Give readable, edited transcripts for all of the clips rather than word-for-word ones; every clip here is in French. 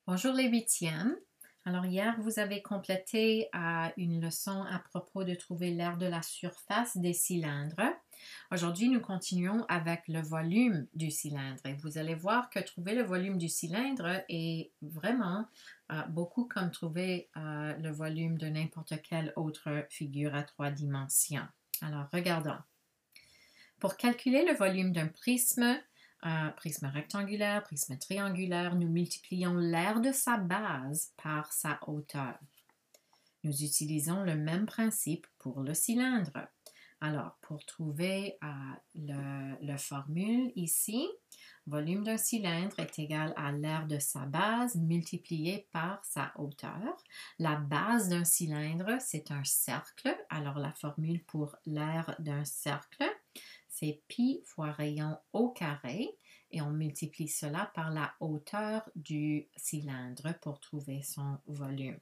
Bonjour les huitièmes. Alors hier, vous avez complété une leçon à propos de trouver l'aire de la surface des cylindres. Aujourd'hui, nous continuons avec le volume du cylindre et vous allez voir que trouver le volume du cylindre est vraiment beaucoup comme trouver le volume de n'importe quelle autre figure à 3 dimensions. Alors, regardons. Pour calculer le volume d'un prisme rectangulaire, prisme triangulaire, nous multiplions l'aire de sa base par sa hauteur. Nous utilisons le même principe pour le cylindre. Alors, pour trouver la formule ici, volume d'un cylindre est égal à l'aire de sa base multiplié par sa hauteur. La base d'un cylindre, c'est un cercle. Alors, la formule pour l'aire d'un cercle, c'est pi fois rayon au carré et on multiplie cela par la hauteur du cylindre pour trouver son volume.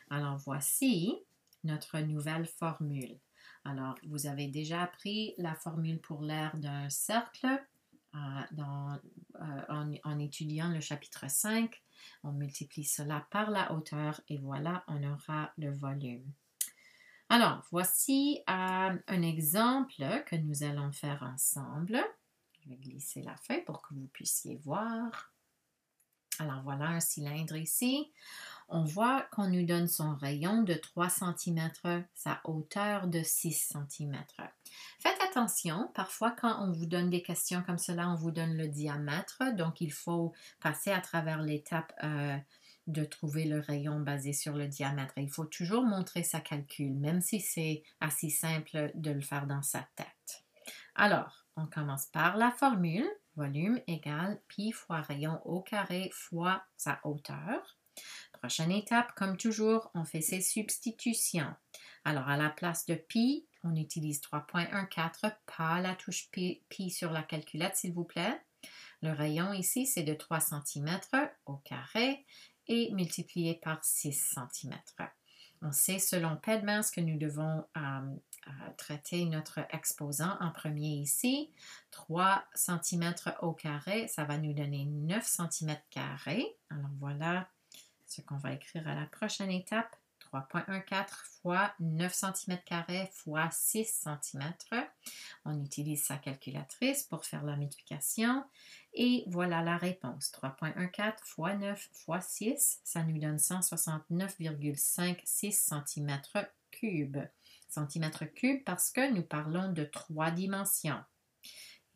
Alors voici notre nouvelle formule. Alors vous avez déjà appris la formule pour l'aire d'un cercle en étudiant le chapitre 5. On multiplie cela par la hauteur et voilà, on aura le volume. Alors, voici un exemple que nous allons faire ensemble. Je vais glisser la feuille pour que vous puissiez voir. Alors, voilà un cylindre ici. On voit qu'on nous donne son rayon de 3 cm, sa hauteur de 6 cm. Faites attention, parfois quand on vous donne des questions comme cela, on vous donne le diamètre, donc il faut passer à travers l'étape de trouver le rayon basé sur le diamètre. Il faut toujours montrer sa calcul, même si c'est assez simple de le faire dans sa tête. Alors, on commence par la formule. Volume égale pi fois rayon au carré fois sa hauteur. Prochaine étape, comme toujours, on fait ses substitutions. Alors, à la place de pi, on utilise 3,14, pas la touche pi sur la calculette, s'il vous plaît. Le rayon ici, c'est de 3 cm au carré et multiplié par 6 cm. On sait selon Pedman que nous devons traiter notre exposant en premier ici. 3 cm au carré, ça va nous donner 9 cm carrés. Alors voilà ce qu'on va écrire à la prochaine étape. 3,14 fois 9 cm carrés fois 6 cm. On utilise sa calculatrice pour faire la multiplication. Et voilà la réponse. 3,14 fois 9 fois 6, ça nous donne 169,56 cm3. Centimètres cubes parce que nous parlons de 3 dimensions.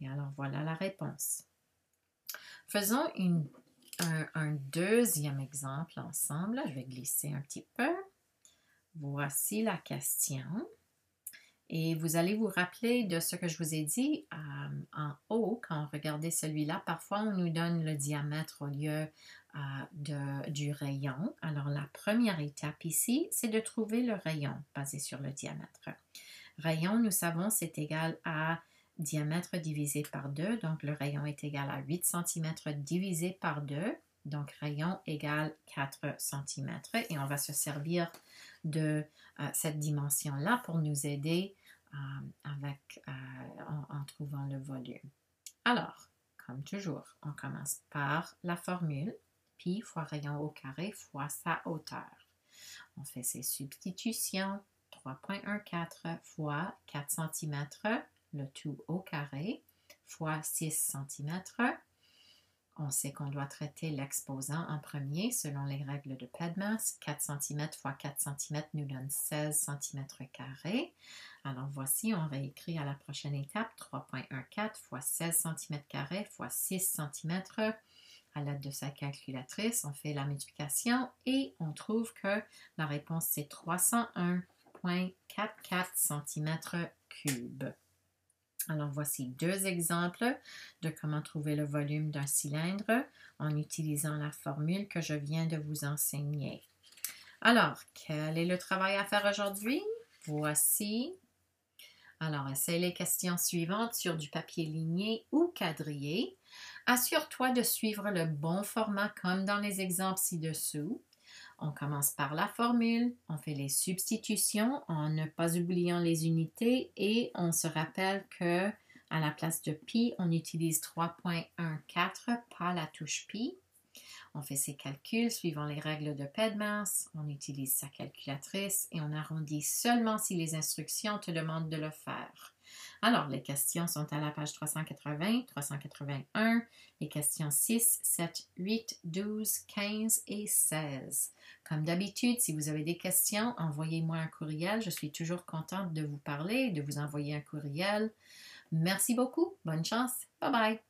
Et alors voilà la réponse. Faisons un deuxième exemple ensemble. Je vais glisser un petit peu. Voici la question. Et vous allez vous rappeler de ce que je vous ai dit en haut, quand on regardait celui-là. Parfois, on nous donne le diamètre au lieu du rayon. Alors, la première étape ici, c'est de trouver le rayon basé sur le diamètre. Rayon, nous savons, c'est égal à diamètre divisé par 2. Donc, le rayon est égal à 8 cm divisé par 2. Donc, rayon égale 4 cm. Et on va se servir de cette dimension-là pour nous aider en trouvant le volume. Alors, comme toujours, on commence par la formule pi fois rayon au carré fois sa hauteur. On fait ses substitutions. 3,14 fois 4 cm, le tout au carré, fois 6 cm. On sait qu'on doit traiter l'exposant en premier selon les règles de Pedmas. 4 cm fois 4 cm nous donne 16 cm². Alors voici, on réécrit à la prochaine étape 3,14 fois 16 cm² fois 6 cm. À l'aide de sa calculatrice, on fait la multiplication et on trouve que la réponse c'est 301,44 cm3. Alors, voici deux exemples de comment trouver le volume d'un cylindre en utilisant la formule que je viens de vous enseigner. Alors, quel est le travail à faire aujourd'hui? Voici. Alors, essaie les questions suivantes sur du papier ligné ou quadrillé. Assure-toi de suivre le bon format comme dans les exemples ci-dessous. On commence par la formule, on fait les substitutions en ne pas oubliant les unités et on se rappelle que à la place de pi, on utilise 3,14, pas la touche pi. On fait ses calculs suivant les règles de PEDMAS, on utilise sa calculatrice et on arrondit seulement si les instructions te demandent de le faire. Alors, les questions sont à la page 380, 381, les questions 6, 7, 8, 12, 15 et 16. Comme d'habitude, si vous avez des questions, envoyez-moi un courriel. Je suis toujours contente de vous parler, de vous envoyer un courriel. Merci beaucoup. Bonne chance. Bye bye.